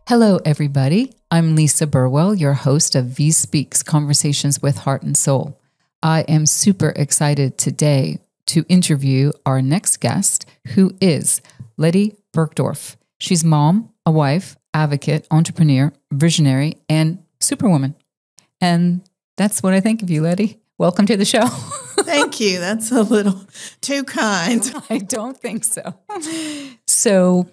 Hello, everybody. I'm Lisa Burwell, your host of V Speaks Conversations with Heart and Soul. I am super excited today to interview our next guest, who is Lettye Burgtorf. She's mom, a wife, advocate, entrepreneur, visionary, and superwoman. And that's what I think of you, Lettye. Welcome to the show. Thank you. That's a little too kind. I don't think so. So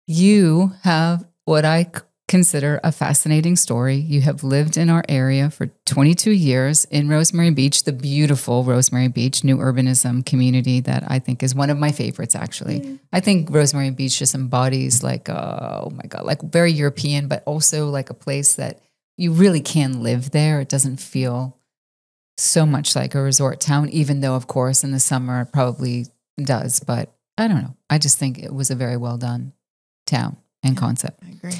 you have what I consider a fascinating story. You have lived in our area for 22 years in Rosemary Beach, the beautiful Rosemary Beach, new urbanism community that I think is one of my favorites, actually. I think Rosemary Beach just embodies like, oh my God, like very European, but also like a place that you really can live there. It doesn't feel so much like a resort town, even though, of course, in the summer it probably does. But I don't know. I just think it was a very well done town and concept. I agree.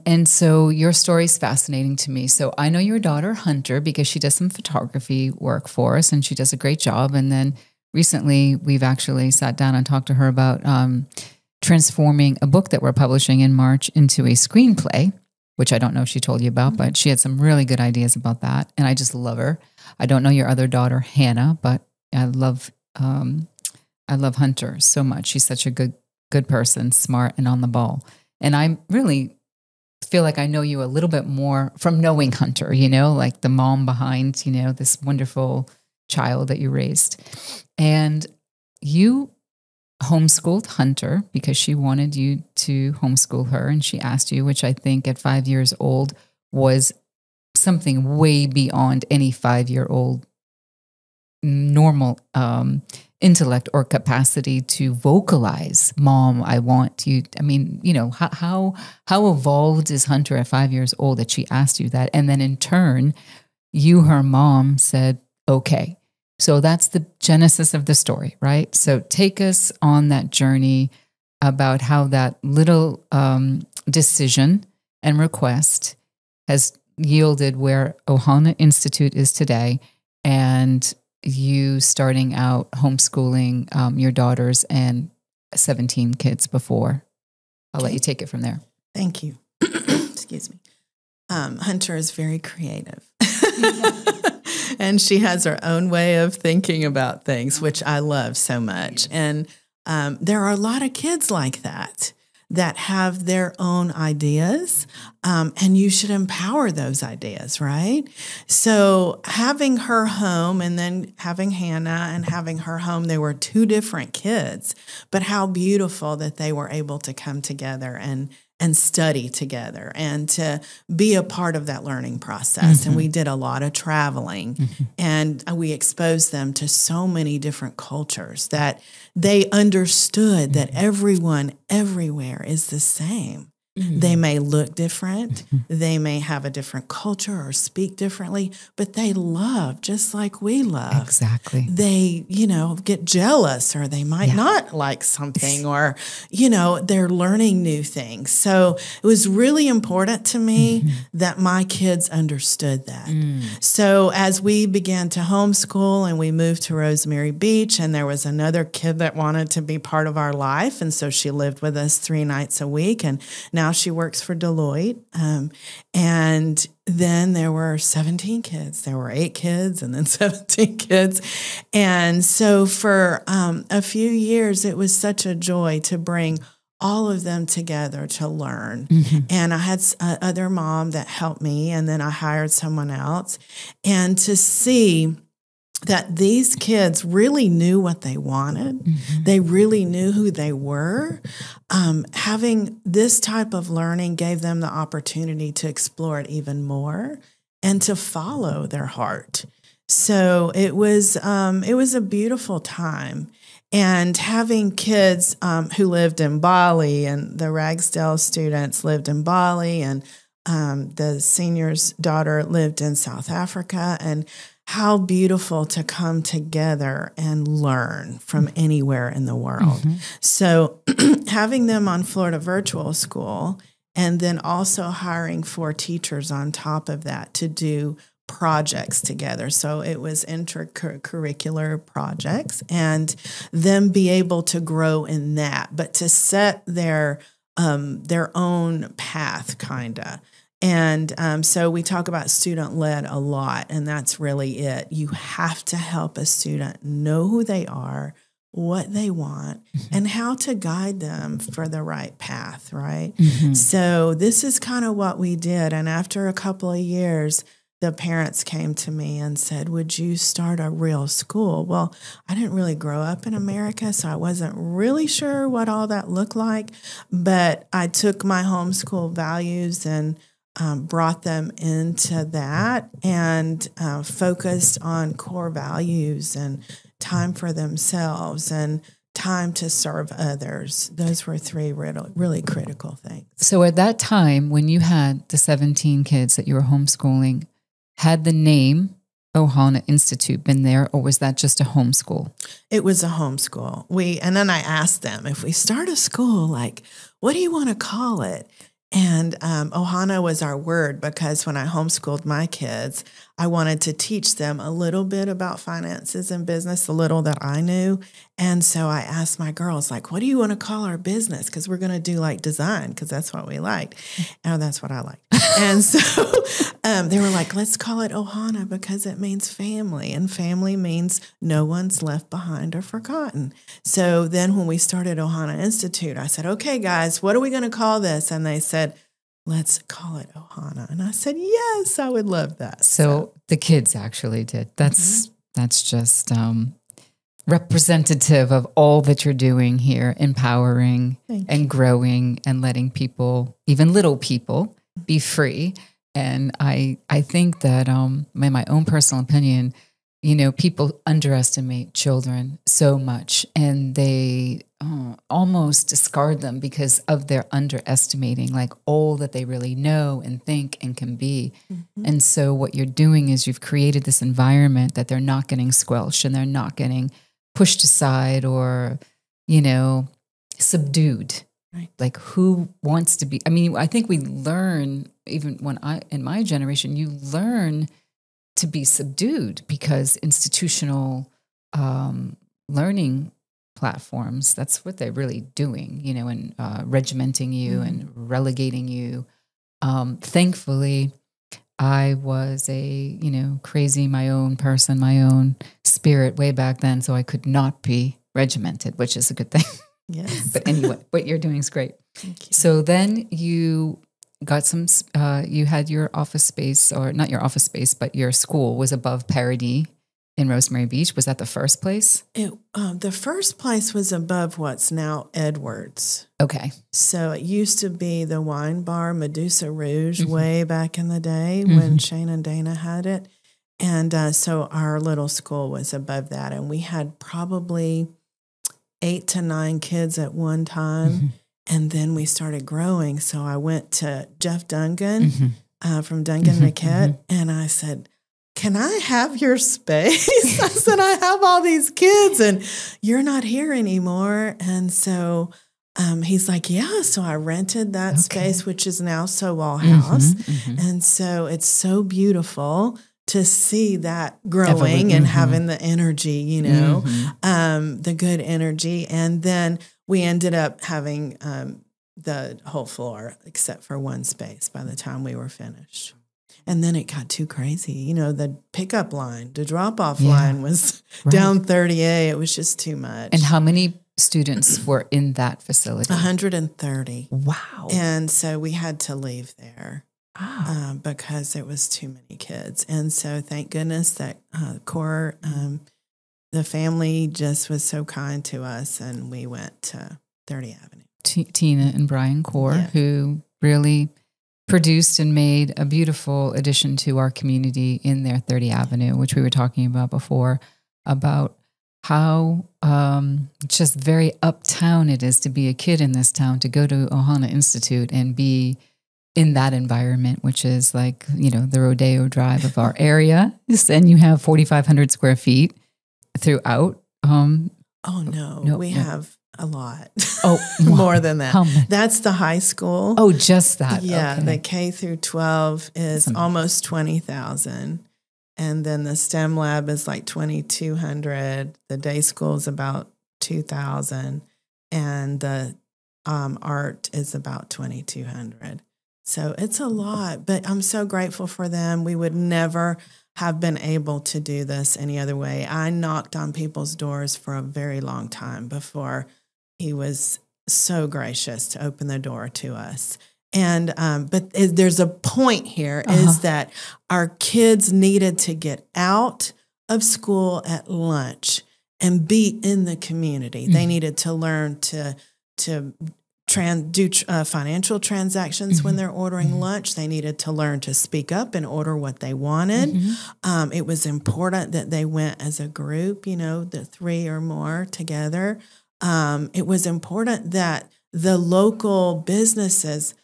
And so your story is fascinating to me. So I know your daughter, Hunter, because she does some photography work for us and she does a great job. And then recently we've actually sat down and talked to her about transforming a book that we're publishing in March into a screenplay, which I don't know if she told you about, but she had some really good ideas about that. And I just love her. I don't know your other daughter, Hannah, but I love Hunter so much. She's such a good person, smart and on the ball. And I really feel like I know you a little bit more from knowing Hunter, you know, like the mom behind, you know, this wonderful child that you raised. And you homeschooled Hunter because she wanted you to homeschool her. And she asked you, which I think at 5 years old was something way beyond any 5-year-old normal intellect or capacity to vocalize, Mom, I want you. I mean, you know, how evolved is Hunter at 5 years old that she asked you that? And then in turn, you, her mom, said, okay. So that's the genesis of the story, right? So take us on that journey about how that little decision and request has yielded where Ohana Institute is today, and you starting out homeschooling your daughters and 17 kids before. I'll let you take it from there. Thank you. Excuse me. Hunter is very creative. And she has her own way of thinking about things, which I love so much. And there are a lot of kids like that have their own ideas, and you should empower those ideas, right? So having her home and then having Hannah and having her home, they were two different kids, but how beautiful that they were able to come together and study together and to be a part of that learning process. And we did a lot of traveling and we exposed them to so many different cultures that they understood that everyone everywhere is the same. They may look different, they may have a different culture or speak differently, but they love just like we love. Exactly. They, you know, get jealous or they might not like something or, you know, they're learning new things. So it was really important to me that my kids understood that. So as we began to homeschool and we moved to Rosemary Beach, and there was another kid that wanted to be part of our life, and so she lived with us 3 nights a week, and now she works for Deloitte. And then there were 17 kids. There were 8 kids and then 17 kids. And so for a few years, it was such a joy to bring all of them together to learn. And I had other mom that helped me, and then I hired someone else. And to see that these kids really knew what they wanted. They really knew who they were. Having this type of learning gave them the opportunity to explore it even more and to follow their heart. So it was a beautiful time. And having kids who lived in Bali, and the Ragsdale students lived in Bali, and the senior's daughter lived in South Africa, and how beautiful to come together and learn from anywhere in the world. So having them on Florida Virtual School, and then also hiring 4 teachers on top of that to do projects together. So it was intercurricular projects, and them be able to grow in that, but to set their their own path, kind of. And so we talk about student-led a lot, and that's really it. You have to help a student know who they are, what they want, and how to guide them for the right path, right? So this is kind of what we did. And after a couple of years, the parents came to me and said, would you start a real school? Well, I didn't really grow up in America, so I wasn't really sure what all that looked like. But I took my homeschool values and brought them into that and focused on core values and time for themselves and time to serve others. Those were three really critical things. So at that time, when you had the 17 kids that you were homeschooling, had the name Ohana Institute been there, or was that just a homeschool? It was a homeschool. And then I asked them, if we start a school, like, what do you want to call it? And Ohana was our word because when I homeschooled my kids, I wanted to teach them a little bit about finances and business, the little that I knew. And so I asked my girls, like, what do you want to call our business? Because we're going to do like design, because that's what we liked. And that's what I liked. And so they were like, let's call it Ohana because it means family. And family means no one's left behind or forgotten. So then when we started Ohana Institute, I said, okay, guys, what are we going to call this? And they said, let's call it Ohana. And I said, yes, I would love that. So the kids actually did. That's just representative of all that you're doing here, empowering and growing and letting people, even little people, be free. And I think that, in my own personal opinion, people underestimate children so much, and they almost discard them because of their underestimating, like, all that they really know and think and can be. And so what you're doing is you've created this environment that they're not getting squelched and they're not getting pushed aside or, subdued. Right. Like, who wants to be? I mean, I think we learn, even in my generation, you learn to be subdued because institutional learning platforms, that's what they're really doing, and regimenting you and relegating you. Thankfully, I was a, crazy, my own person, my own spirit way back then, so I could not be regimented, which is a good thing. Yes. But anyway, what you're doing is great. Thank you. So then you got you had your office space, or not your office space, but your school was above Paradis in Rosemary Beach. Was that the first place? The first place was above what's now Edwards. Okay. So it used to be the wine bar Medusa Rouge way back in the day when Shane and Dana had it. And so our little school was above that. And we had probably 8 to 9 kids at one time. And then we started growing. So I went to Jeff Dungan from Dungan Niket, and I said, can I have your space? I said, I have all these kids and you're not here anymore. And so he's like, yeah. So I rented that space, which is now Sowell House. And so it's so beautiful to see that growing and having the energy, the good energy. And then we ended up having the whole floor except for one space by the time we were finished. And then it got too crazy. The pickup line, the drop-off line was down 30A. It was just too much. And how many students were in that facility? 130. Wow. And so we had to leave there. Because it was too many kids. And so thank goodness that Core, the family just was so kind to us, and we went to 30 Avenue. Tina and Brian Core, who really produced and made a beautiful addition to our community in their 30 Avenue, which we were talking about before, about how just very uptown it is to be a kid in this town, to go to Ohana Institute and be in that environment, which is like, the Rodeo Drive of our area. And you have 4,500 square feet throughout. We have a lot. More than that. That's the high school. Oh, just that. Yeah. Okay. The K through 12 is almost 20,000. And then the STEM lab is like 2,200. The day school is about 2,000. And the art is about 2,200. So it's a lot, but I'm so grateful for them. We would never have been able to do this any other way. I knocked on people's doors for a very long time before he was so gracious to open the door to us. And but there's a point here is that our kids needed to get out of school at lunch and be in the community. They needed to learn to do financial transactions when they're ordering lunch. They needed to learn to speak up and order what they wanted. It was important that they went as a group, the 3 or more together. It was important that the local businesses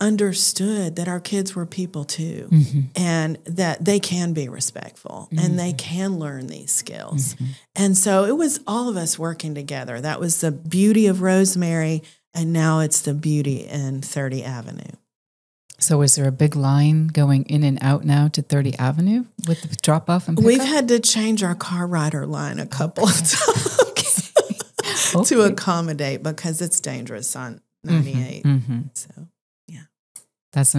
understood that our kids were people too, and that they can be respectful and they can learn these skills. And so it was all of us working together. That was the beauty of Rosemary, and now it's the beauty in 30 Avenue. So is there a big line going in and out now to 30 Avenue with the drop-off and pickup? We've had to change our car rider line a couple of times to accommodate, because it's dangerous on 98. So. That's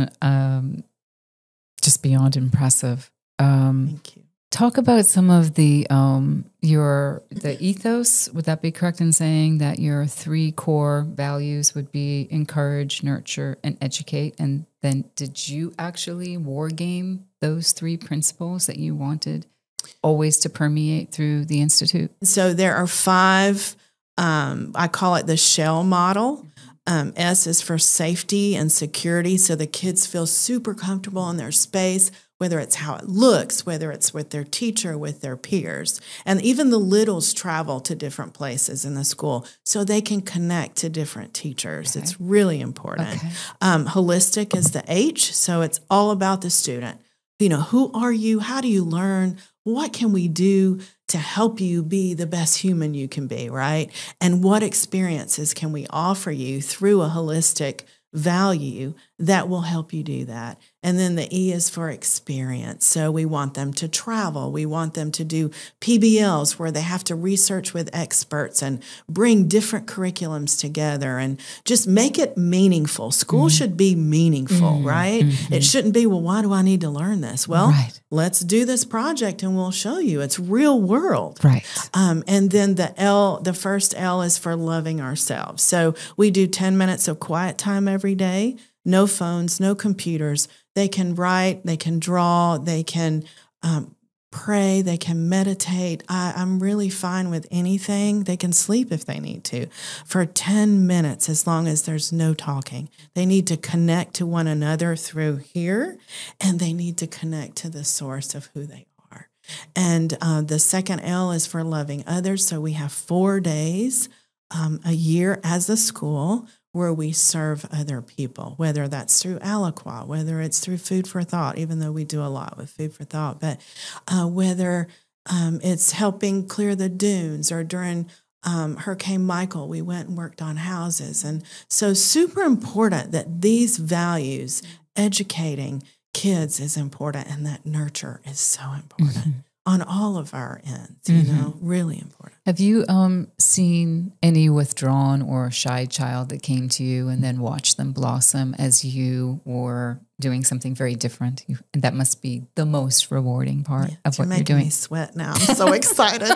just beyond impressive. Thank you. Talk about some of the ethos. Would that be correct in saying that your 3 core values would be encourage, nurture, and educate? And then did you actually war game those 3 principles that you wanted always to permeate through the Institute? So there are 5, I call it the shell model. S is for safety and security, so the kids feel super comfortable in their space, whether it's how it looks, whether it's with their teacher, with their peers. And even the littles travel to different places in the school so they can connect to different teachers. Okay. It's really important. Okay. Holistic is the H, so it's all about the student. Who are you? How do you learn? What can we do to help you be the best human you can be, right? And what experiences can we offer you through a holistic value that will help you do that? And then the E is for experience. So we want them to travel. We want them to do PBLs where they have to research with experts and bring different curriculums together and just make it meaningful. School should be meaningful, right? It shouldn't be, well, why do I need to learn this? Well, let's do this project and we'll show you. It's real world. Right. And then the first L is for loving ourselves. So we do 10 minutes of quiet time every day. No phones, no computers. They can write, they can draw, they can pray, they can meditate. I'm really fine with anything. They can sleep if they need to for 10 minutes, as long as there's no talking. They need to connect to one another through here, and they need to connect to the source of who they are. And the second L is for loving others. So we have 4 days a year as a school where we serve other people, whether that's through Aliqua, whether it's through Food for Thought, even though we do a lot with Food for Thought, but whether it's helping clear the dunes, or during Hurricane Michael, we went and worked on houses. And so super important that these values, educating kids is important, and that nurture is so important. On all of our ends, really important. Have you seen any withdrawn or shy child that came to you and then watched them blossom as you were doing something very different? And that must be the most rewarding part of what you're doing. You're making me sweat now. I'm so excited.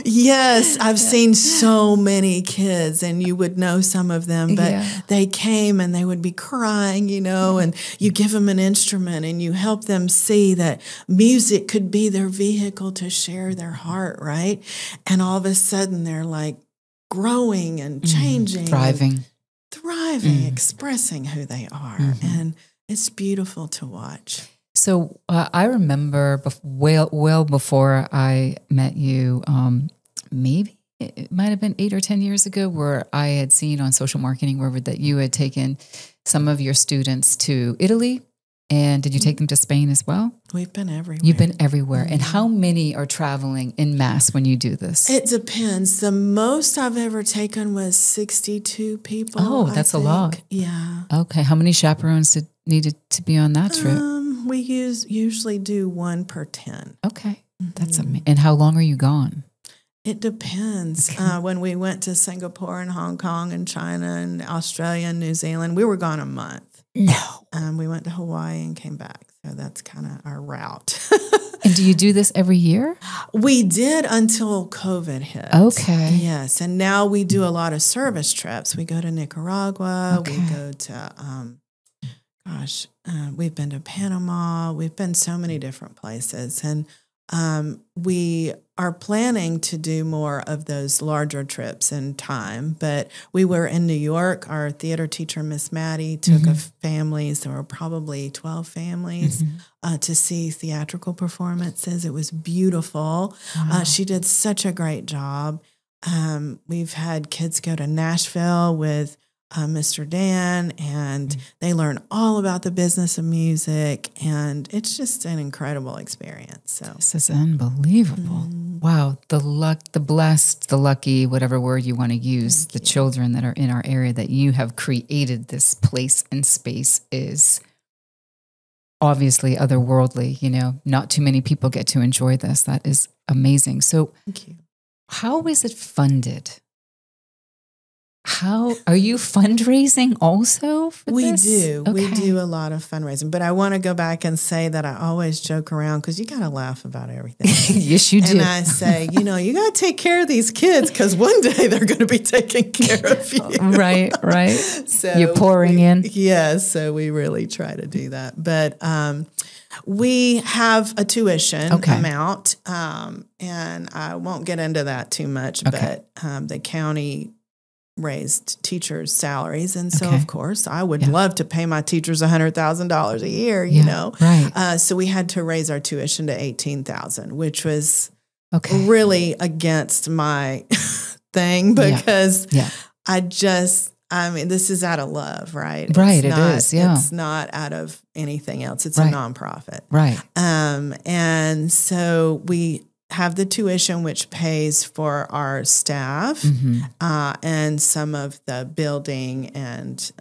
Yes, I've seen so many kids, and you would know some of them, but they came and they would be crying, and you give them an instrument and you help them see that music could be their vehicle to share their heart, right? And all of a sudden they're like growing and changing. Thriving, expressing who they are. And it's beautiful to watch. So I remember well before I met you, maybe it might have been 8 or 10 years ago, where I had seen on social marketing that you had taken some of your students to Italy. And did you take them to Spain as well? We've been everywhere. You've been everywhere. And how many are traveling en masse when you do this? It depends. The most I've ever taken was 62 people. Oh, that's a lot. Yeah. Okay. How many chaperones needed to be on that trip? We usually do 1 per 10. Okay. That's amazing. And how long are you gone? It depends. Okay. When we went to Singapore and Hong Kong and China and Australia and New Zealand, we were gone a month. No. We went to Hawaii and came back. So that's kind of our route. And do you do this every year? We did until COVID hit. Okay. Yes. And now we do a lot of service trips. We go to Nicaragua. Okay. We go to, we've been to Panama. We've been so many different places. And we are planning to do more of those larger trips in time. But we were in New York. Our theater teacher, Miss Maddie, took families. There were probably 12 families to see theatrical performances. It was beautiful. Wow. She did such a great job. We've had kids go to Nashville with Mr. Dan, and they learn all about the business of music, and it's just an incredible experience. So This is unbelievable. Wow. The luck, the blessed, the lucky, whatever word you want to use, the children that are in our area that you have created this place and space is obviously otherworldly. You know, not too many people get to enjoy this. That is amazing. So thank you. how is it funded? How are you fundraising also for this? We Okay. do a lot of fundraising, but I want to go back and say that I always joke around because you got to laugh about everything. Yes, you do. And I say, you got to take care of these kids because one day they're going to be taking care of you. Right. So You're pouring in. Yes, so we really try to do that. But we have a tuition amount, and I won't get into that too much, but the county raised teachers' salaries. And so, of course, I would love to pay my teachers $100,000 a year, you know. Right. So we had to raise our tuition to $18,000, which was really against my thing because this is out of love, right? Right, it is, yeah. It's not out of anything else. It's a nonprofit. Right. And so we have the tuition, which pays for our staff and some of the building and,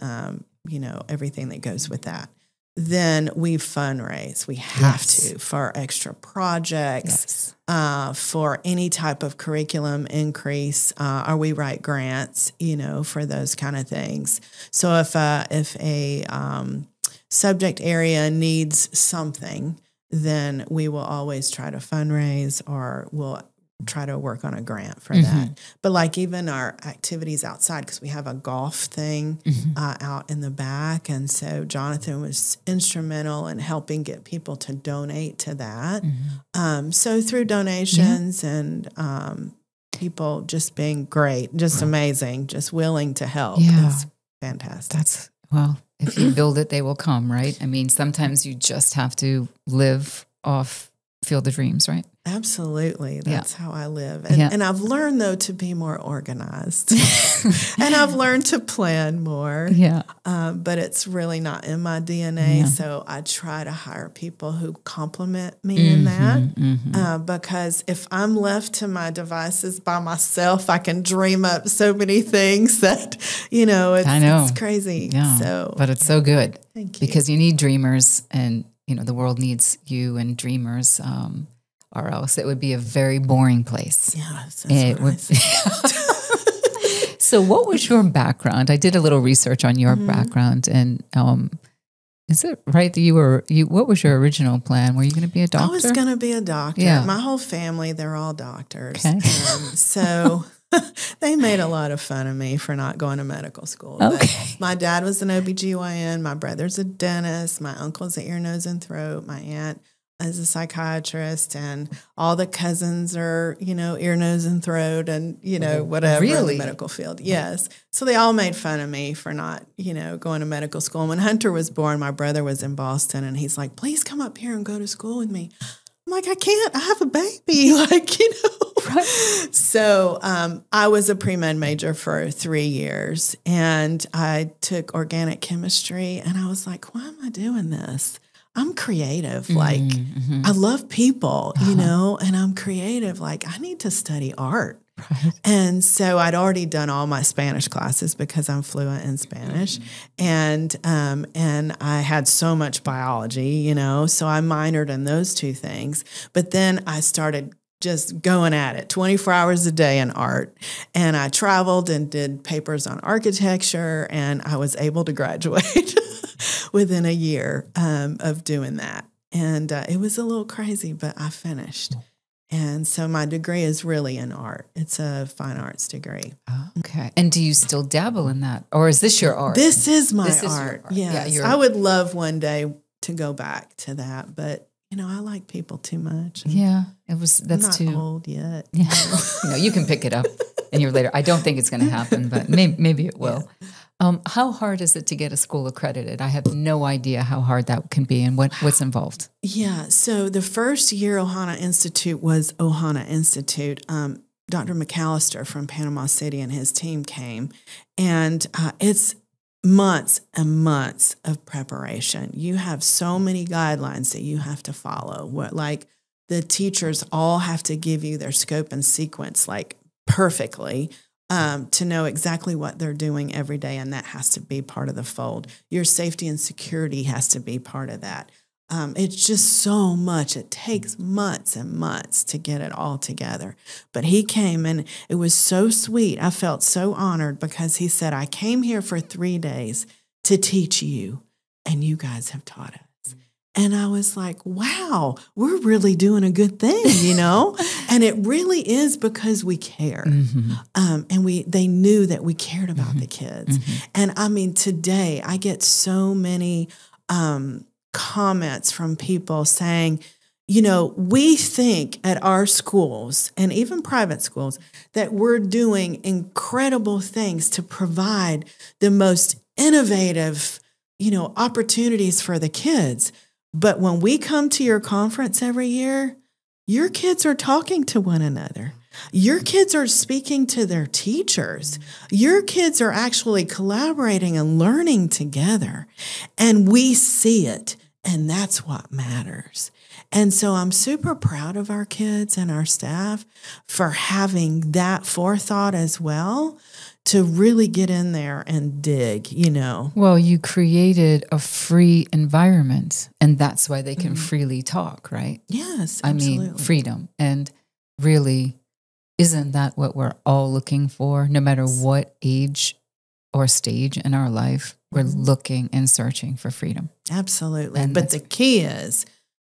everything that goes with that. Then we fundraise. We have to for extra projects, for any type of curriculum increase, or we write grants, for those kind of things. So if a subject area needs something, then we will always try to fundraise or we'll try to work on a grant for that. But like even our activities outside, because we have a golf thing out in the back. And so Jonathan was instrumental in helping get people to donate to that. So through donations and people just being great, just amazing, just willing to help. It's fantastic. If you build it, they will come, right? I mean, sometimes you just have to live off Field of Dreams, right? Absolutely. That's how I live. And I've learned, though, to be more organized. And I've learned to plan more. But it's really not in my DNA. So I try to hire people who complement me in that. Because if I'm left to my devices by myself, I can dream up so many things that, it's crazy. But it's so good. Thank you. Because you need dreamers and, the world needs you and dreamers. Or else it would be a very boring place. Yes, So what was your background? I did a little research on your background, and is it right that what was your original plan? Were you going to be a doctor? I was going to be a doctor. Yeah. My whole family, they're all doctors. Okay. So they made a lot of fun of me for not going to medical school. Okay. But my dad was an OBGYN. My brother's a dentist. My uncle's an ear, nose, and throat. My aunt as a psychiatrist, and all the cousins are, ear, nose, and throat, and, whatever in the medical field. Yes. So they all made fun of me for not, going to medical school. And when Hunter was born, my brother was in Boston, and he's like, please come up here and go to school with me. I'm like, I can't. I have a baby. Right. So I was a pre-med major for 3 years, and I took organic chemistry, and I was like, why am I doing this? I'm creative. I love people, and I'm creative. I need to study art. Right. And so I'd already done all my Spanish classes because I'm fluent in Spanish. And I had so much biology, so I minored in those two things. But then I started just going at it 24 hours a day in art. And I traveled and did papers on architecture, and I was able to graduate within a year of doing that. And it was a little crazy, but I finished. And so my degree is really in art. It's a fine arts degree. Okay. And do you still dabble in that? Or is this your art? This is my art. Yes. Yeah, I would love one day to go back to that, but I like people too much. Yeah. That's I'm not too old yet. Yeah. You can pick it up a year later. I don't think it's going to happen, but maybe it will. Yeah. How hard is it to get a school accredited? I have no idea how hard that can be and what's involved. Yeah. So the first year Ohana Institute was Ohana Institute. Dr. McAllister from Panama City and his team came, and it's months and months of preparation. You have so many guidelines that you have to follow. The teachers all have to give you their scope and sequence perfectly. To know exactly what they're doing every day, and that has to be part of the fold. Your safety and security has to be part of that. It's just so much. It takes months and months to get it all together. But he came, and it was so sweet. I felt so honored because he said, I came here for 3 days to teach you, and you guys have taught us. And I was like, wow, we're really doing a good thing, And it really is because we care. And they knew that we cared about the kids. And I mean, today I get so many comments from people saying, we think at our schools and even private schools that we're doing incredible things to provide the most innovative, opportunities for the kids. But when we come to your conference every year, your kids are talking to one another. Your kids are speaking to their teachers. Your kids are actually collaborating and learning together. And we see it, and that's what matters. And so I'm super proud of our kids and our staff for having that forethought as well, to really get in there and dig, Well, you created a free environment, and that's why they can freely talk, right? Yes, absolutely. I mean, freedom. And really, isn't that what we're all looking for? No matter what age or stage in our life, we're looking and searching for freedom. Absolutely. But the key is,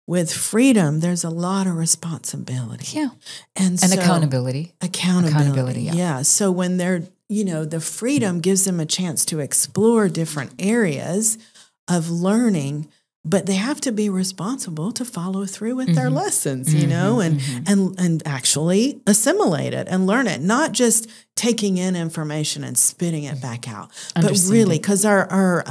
with freedom, there's a lot of responsibility. Yeah. And accountability. Accountability. Yeah. So when they're, the freedom gives them a chance to explore different areas of learning, but they have to be responsible to follow through with their lessons, and actually assimilate it and learn it, not just taking in information and spitting it back out, but really, because our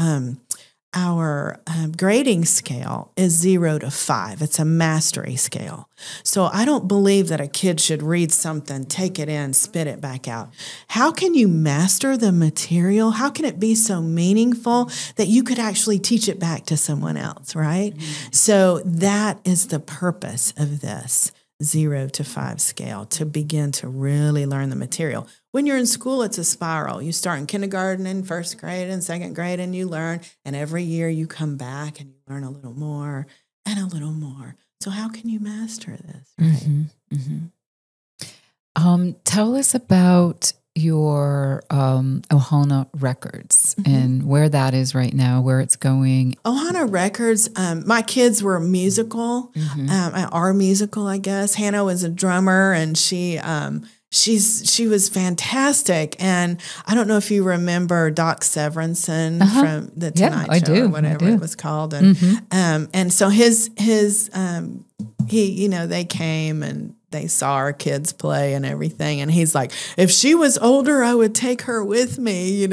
grading scale is 0 to 5. It's a mastery scale. So I don't believe that a kid should read something, take it in, spit it back out. How can you master the material? How can it be so meaningful that you could actually teach it back to someone else, right? So that is the purpose of this 0 to 5 scale, to begin to really learn the material. When you're in school, it's a spiral. You start in kindergarten and first grade and second grade, and you learn. And every year you come back and you learn a little more and a little more. So how can you master this? Right? Tell us about your Ohana Records and where that is right now, where it's going. Ohana Records, my kids were musical, are musical, I guess. Hannah was a drummer, and she was fantastic. And I don't know if you remember Doc Severinsen from the Tonight Show or whatever it was called. And so they came and they saw our kids play and everything. And he's like, if she was older, I would take her with me,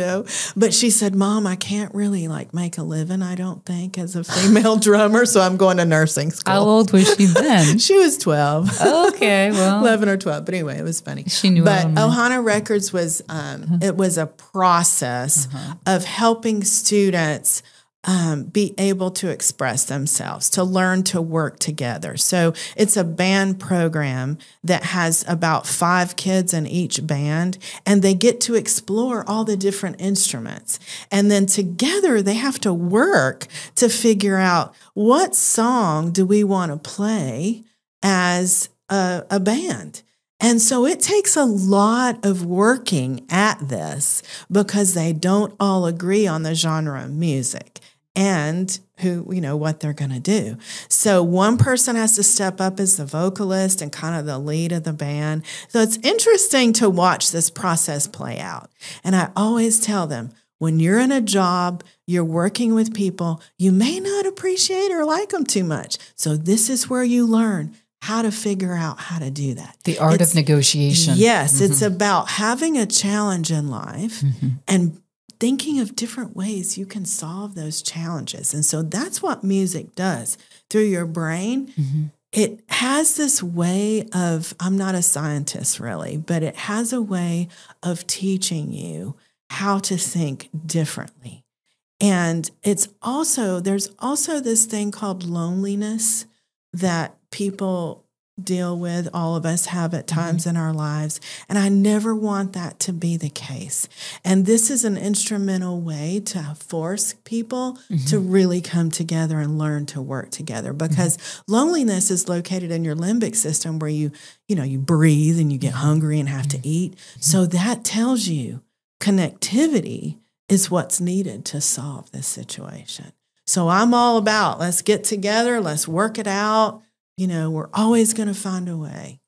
But she said, Mom, I can't really make a living, I don't think, as a female drummer. So I'm going to nursing school. How old was she then? She was 12. Okay, well. 11 or 12. But anyway, it was funny. She knew. But Ohana Records was, it was a process of helping students be able to express themselves, to learn to work together. So it's a band program that has about 5 kids in each band, and they get to explore all the different instruments. And then together they have to work to figure out, what song do we want to play as a band. And so it takes a lot of working at this because they don't all agree on the genre of music and what they're going to do. So one person has to step up as the vocalist and kind of the lead of the band. So it's interesting to watch this process play out. And I always tell them, when you're in a job, you're working with people, you may not appreciate or like them too much. So this is where you learn how to figure out how to do that. The art of negotiation. Yes, it's about having a challenge in life and thinking of different ways you can solve those challenges. And so that's what music does through your brain. It has this way of, I'm not a scientist really, but it has a way of teaching you how to think differently. And there's also this thing called loneliness that people deal with, all of us have at times in our lives. And I never want that to be the case. And this is an instrumental way to force people to really come together and learn to work together, because loneliness is located in your limbic system where you breathe and you get hungry and have to eat. So that tells you connectivity is what's needed to solve this situation. So I'm all about, let's get together, let's work it out. We're always going to find a way.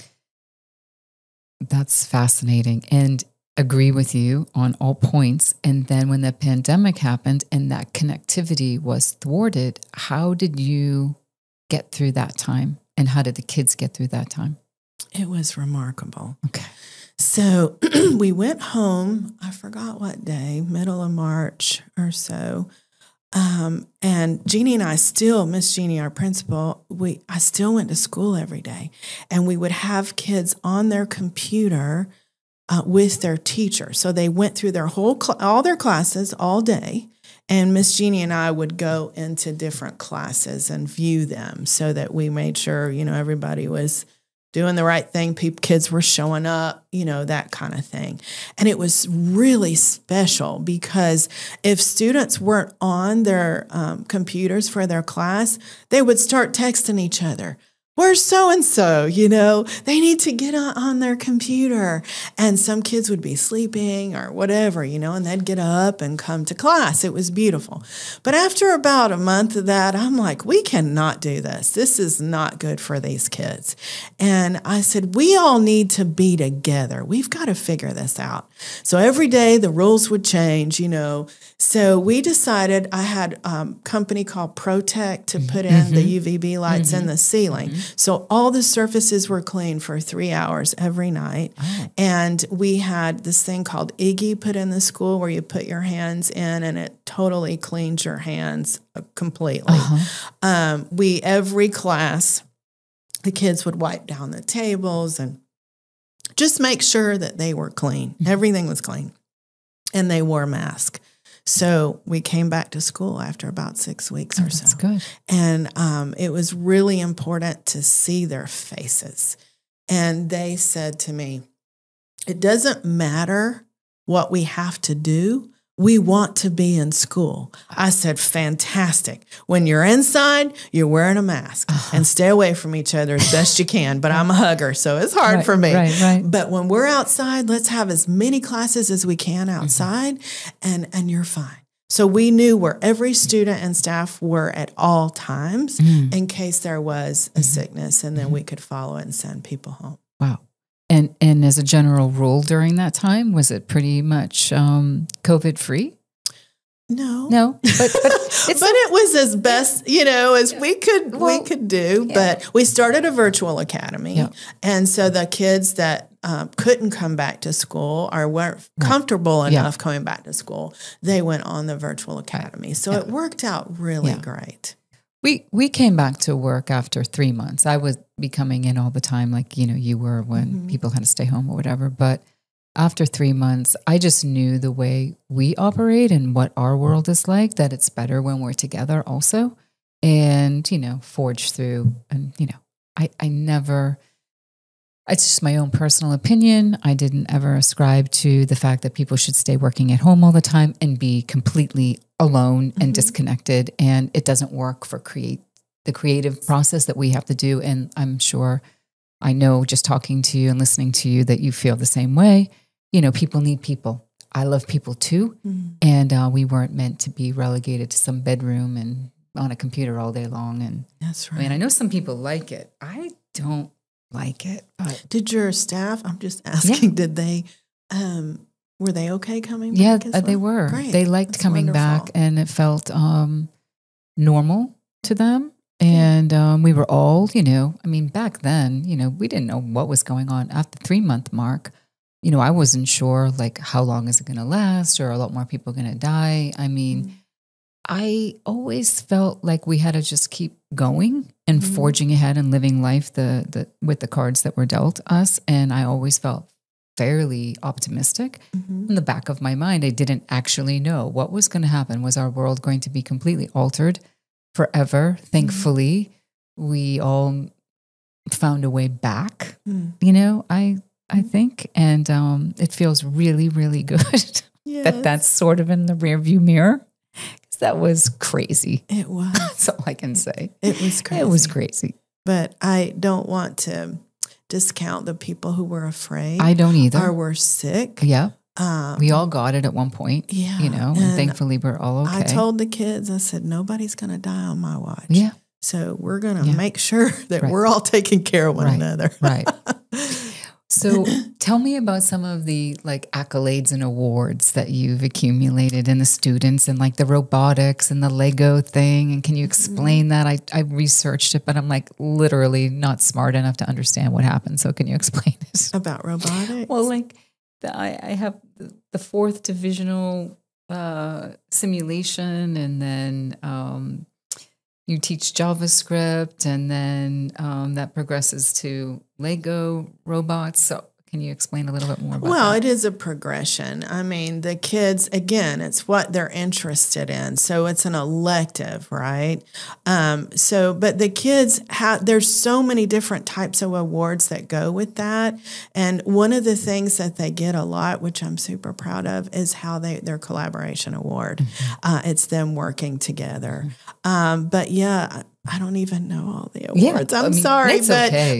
That's fascinating, and agree with you on all points. And then when the pandemic happened and that connectivity was thwarted, how did you get through that time? And how did the kids get through that time? It was remarkable. Okay. So we went home, I forgot what day, middle of March or so. And Jeannie and I Miss Jeannie, our principal, I still went to school every day, and we would have kids on their computer with their teacher. So they went through their all their classes all day, and Miss Jeannie and I would go into different classes and view them so that we made sure, everybody was doing the right thing. Kids were showing up, that kind of thing. And it was really special because if students weren't on their computers for their class, they would start texting each other. Where's so-and-so? They need to get on their computer. And some kids would be sleeping or whatever, and they'd get up and come to class. It was beautiful. But after about a month of that, I'm like, we cannot do this. This is not good for these kids. And I said, we all need to be together. We've got to figure this out. So every day the rules would change, So we decided, I had a company called ProTech to put in the UVB lights in the ceiling. So all the surfaces were clean for 3 hours every night. Oh. And we had this thing called Iggy put in the school where you put your hands in and it totally cleans your hands completely. Every class, the kids would wipe down the tables and just make sure that they were clean. Everything was clean. And they wore masks. So we came back to school after about 6 weeks or so. That's good. And it was really important to see their faces. And they said to me, it doesn't matter what we have to do. We want to be in school. I said, fantastic. When you're inside, you're wearing a mask and stay away from each other as best you can. But I'm a hugger, so it's hard for me. Right. But when we're outside, let's have as many classes as we can outside, and you're fine. So we knew where every student and staff were at all times in case there was a sickness, and then we could follow it and send people home. Wow. And as a general rule during that time, was it pretty much COVID-free? No, but it was as best as we could do. Yeah. But we started a virtual academy, and so the kids that couldn't come back to school or weren't comfortable enough coming back to school, they went on the virtual academy. So it worked out really great. We came back to work after 3 months. I would be coming in all the time, like you were when people had to stay home or whatever. But after 3 months, I just knew the way we operate and what our world is like, that it's better when we're together also, and forge through. And I never. It's just my own personal opinion. I didn't ever ascribe to the fact that people should stay working at home all the time and be completely alone and disconnected. And it doesn't work for the creative process that we have to do. And I'm sure I know just talking to you and listening to you that you feel the same way. People need people. I love people too. And we weren't meant to be relegated to some bedroom and on a computer all day long. And that's right. I mean, I know some people like it. I don't like it. But did your staff, I'm just asking, did they, were they okay coming back? Yeah, as well? they were. Great. They liked That's coming wonderful. back, and it felt normal to them. And we were all, back then, we didn't know what was going on. At the 3-month mark, I wasn't sure, like, how long is it going to last, or a lot more people going to die. I mean, I always felt like we had to just keep going and forging ahead and living life with the cards that were dealt us. And I always felt fairly optimistic. In the back of my mind, I didn't actually know what was going to happen. Was our world going to be completely altered forever? Thankfully, we all found a way back, I think. And it feels really, really good that's sort of in the rearview mirror. That was crazy. It was. That's all I can say. It was crazy. It was crazy. But I don't want to discount the people who were afraid. I don't either. Or were sick. Yeah. We all got it at one point. Yeah. And thankfully we're all okay. I told the kids, I said, nobody's going to die on my watch. Yeah. So we're going to make sure that we're all taking care of one another. Right. So tell me about some of the accolades and awards that you've accumulated in the students, and the robotics and the Lego thing. And can you explain that? I researched it, but I'm literally not smart enough to understand what happened. So can you explain it? About robotics? Well, I have the 4th divisional simulation, and then you teach JavaScript, and then that progresses to Lego robots. So can you explain a little bit more about that? Well, it is a progression. I mean, the kids, again, it's what they're interested in. So it's an elective, right? But the kids there's so many different types of awards that go with that. And one of the things that they get a lot, which I'm super proud of, is how their collaboration award. It's them working together. But yeah, I don't even know all the awards. I'm sorry,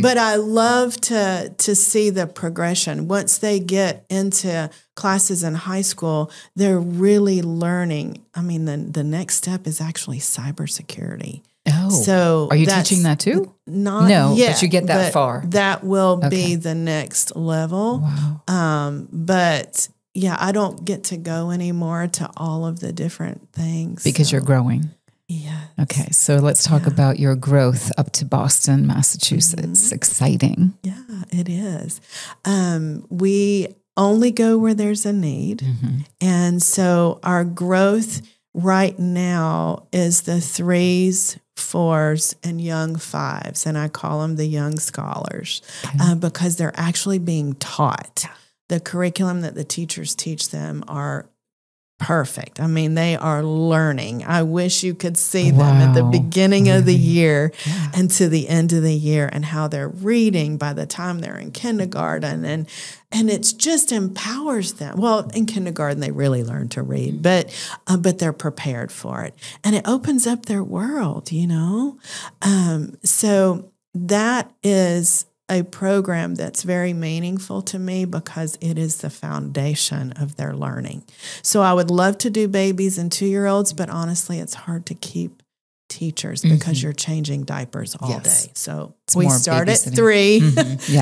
but I love to see the progression. Once they get into classes in high school, they're really learning. I mean, the next step is actually cybersecurity. Oh, so are you teaching that too? Not yet, but you get that far. That will be the next level. Wow. But yeah, I don't get to go anymore to all of the different things because you're growing. Yeah. Okay, so let's talk about your growth up to Boston, Massachusetts. Exciting. Yeah, it is. We only go where there's a need. And so our growth right now is the 3s, 4s, and young 5s. And I call them the young scholars because they're actually being taught. The curriculum that the teachers teach them are perfect. I mean, they are learning. I wish you could see them at the beginning of the year and to the end of the year, and how they're reading by the time they're in kindergarten. And it just empowers them. Well, in kindergarten, they really learn to read, but they're prepared for it. And it opens up their world, So that is a program that's very meaningful to me because it is the foundation of their learning. So I would love to do babies and 2-year-olds, but honestly, it's hard to keep teachers because you're changing diapers all day. So we start at 3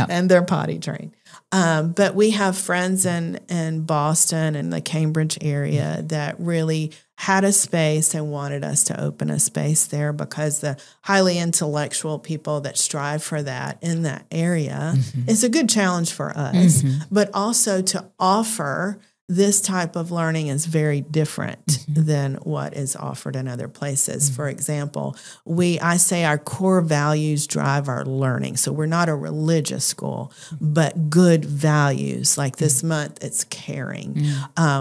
and they're potty trained. But we have friends in Boston and the Cambridge area that really had a space and wanted us to open a space there because the highly intellectual people that strive for that in that area is a good challenge for us. But also to offer this type of learning is very different than what is offered in other places. For example, I say our core values drive our learning. So we're not a religious school, but good values. Like this month, it's caring.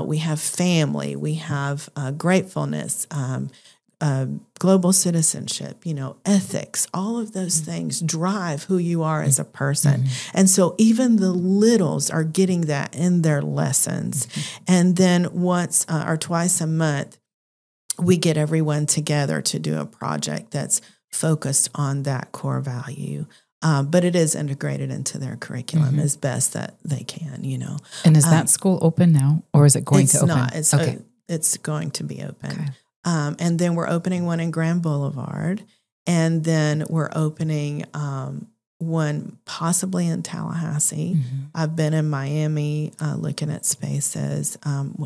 We have family. We have gratefulness, global citizenship, ethics, all of those things drive who you are as a person. And so even the littles are getting that in their lessons. And then once or twice a month, we get everyone together to do a project that's focused on that core value. But it is integrated into their curriculum as best that they can, And is that school open now, or is it going to open? It's not. It's going to be open. Okay. And then we're opening one in Grand Boulevard. And then we're opening one possibly in Tallahassee. I've been in Miami looking at spaces,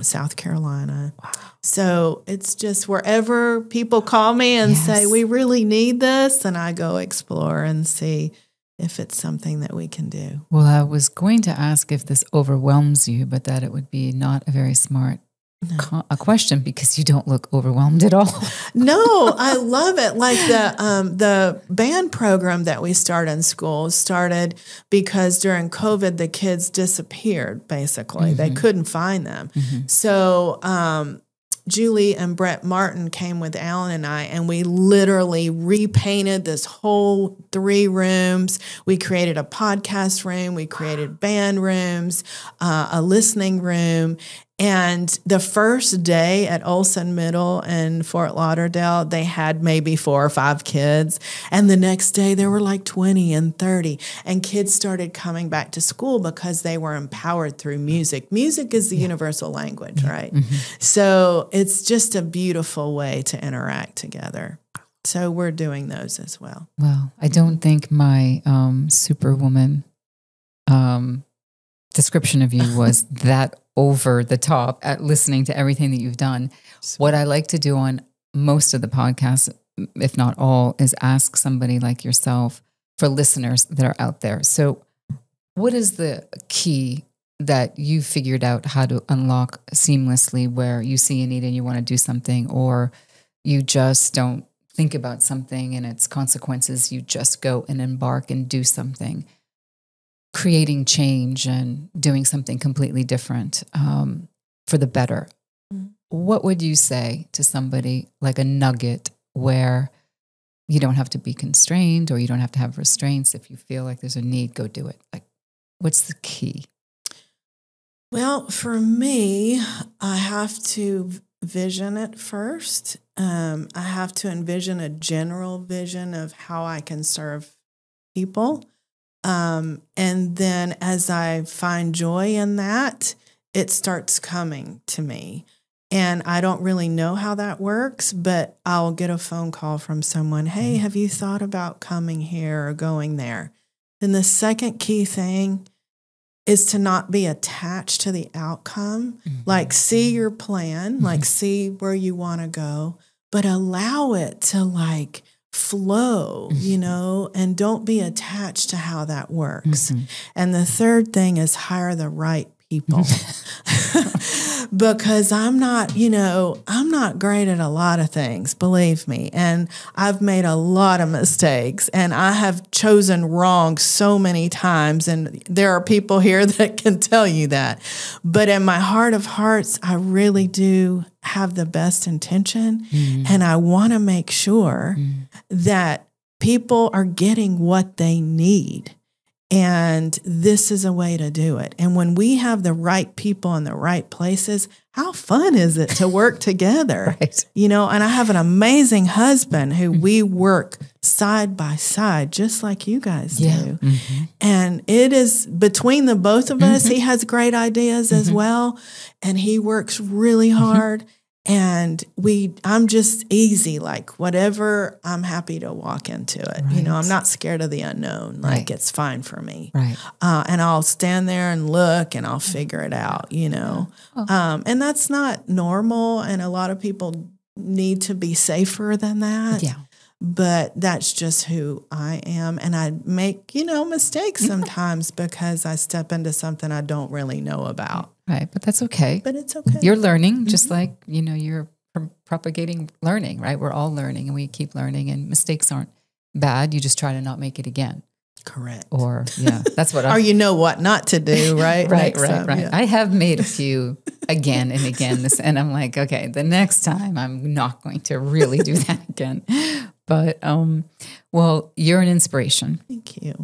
South Carolina. Wow. So it's just wherever people call me and say, we really need this, and I go explore and see if it's something that we can do. Well, I was going to ask if this overwhelms you, but that it would be not a very smart a question, because you don't look overwhelmed at all. No, I love it. Like the band program that we started in school started because during COVID, the kids disappeared, basically. They couldn't find them. So Julie and Brett Martin came with Alan and I, and we literally repainted this whole 3 rooms. We created a podcast room. We created band rooms, a listening room. And the first day at Olson Middle in Fort Lauderdale, they had maybe 4 or 5 kids. And the next day there were like 20 and 30. And kids started coming back to school because they were empowered through music. Music is the universal language, right? So it's just a beautiful way to interact together. So we're doing those as well. Well, I don't think my superwoman description of you was that over the top at listening to everything that you've done. What I like to do on most of the podcasts, if not all, is ask somebody like yourself for listeners that are out there. So what is the key that you figured out how to unlock seamlessly, where you see a need and you want to do something, or you just don't think about something and its consequences, you just go and embark and do something, creating change and doing something completely different for the better? What would you say to somebody, like a nugget where you don't have to be constrained or you don't have to have restraints? If you feel like there's a need, go do it. Like, what's the key? Well, for me, I have to vision it first. I have to envision a general vision of how I can serve people. And then as I find joy in that, it starts coming to me. And I don't really know how that works, but I'll get a phone call from someone, hey, have you thought about coming here or going there? Then the second key thing is to not be attached to the outcome. Like, see your plan, like see where you want to go, but allow it to like flow, and don't be attached to how that works. And the third thing is hire the right people. Because I'm not great at a lot of things, believe me. And I've made a lot of mistakes, and I have chosen wrong so many times. And there are people here that can tell you that. But in my heart of hearts, I really do have the best intention. And I want to make sure that people are getting what they need. And this is a way to do it. And when we have the right people in the right places, how fun is it to work together? Right. And I have an amazing husband who we work side by side, just like you guys do. And it is between the both of us, he has great ideas as well. And he works really hard. And I'm just easy, like whatever, I'm happy to walk into it. Right. I'm not scared of the unknown. Like it's fine for me. Right. And I'll stand there and look and I'll figure it out, And that's not normal. And a lot of people need to be safer than that. Yeah. But that's just who I am. And I make, mistakes sometimes because I step into something I don't really know about. Right. But that's okay. But it's okay. You're learning just like, you're propagating learning, right? We're all learning and we keep learning, and mistakes aren't bad. You just try to not make it again. Correct. Or, that's what or you know what not to do, right? Right. Yeah. I have made a few again and again, and I'm like, okay, the next time I'm not going to really do that again. But, well, you're an inspiration. Thank you.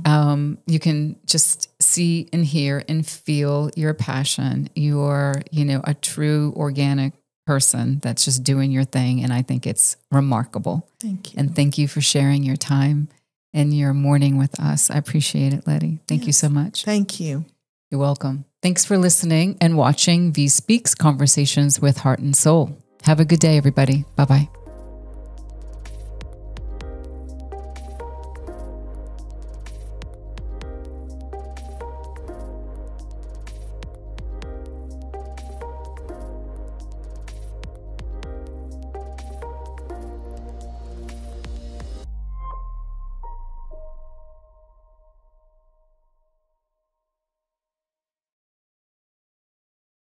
You can just see and hear and feel your passion. You're, a true organic person that's just doing your thing. And I think it's remarkable. Thank you. And thank you for sharing your time and your morning with us. I appreciate it, Lettye. Thank you so much. Thank you. You're welcome. Thanks for listening and watching VIE Speaks Conversations with Heart and Soul. Have a good day, everybody. Bye-bye.